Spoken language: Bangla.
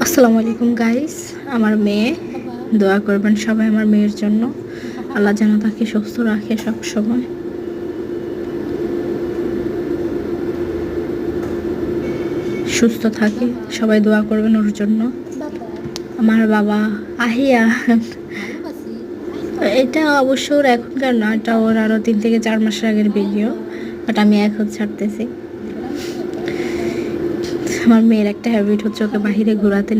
আসসালামু আলাইকুম গাইস। আমার মেয়ে, দোয়া করবেন সবাই আমার মেয়ের জন্য। আল্লাহ যেন তাকে সুস্থ রাখে সব সময়। সুস্থ থাকে, সবাই দোয়া করবেন ওর জন্য। আমার বাবা আহিয়া, এটা অবশ্য ওর এখনকার না, এটা ওর আরও 3 থেকে 4 মাস আগের ভিডিও, বাট আমি এখন ছাড়তেছি। আমার মেয়ের একটা হ্যাবিট হচ্ছে ওকে বাহিরে ঘোরাতে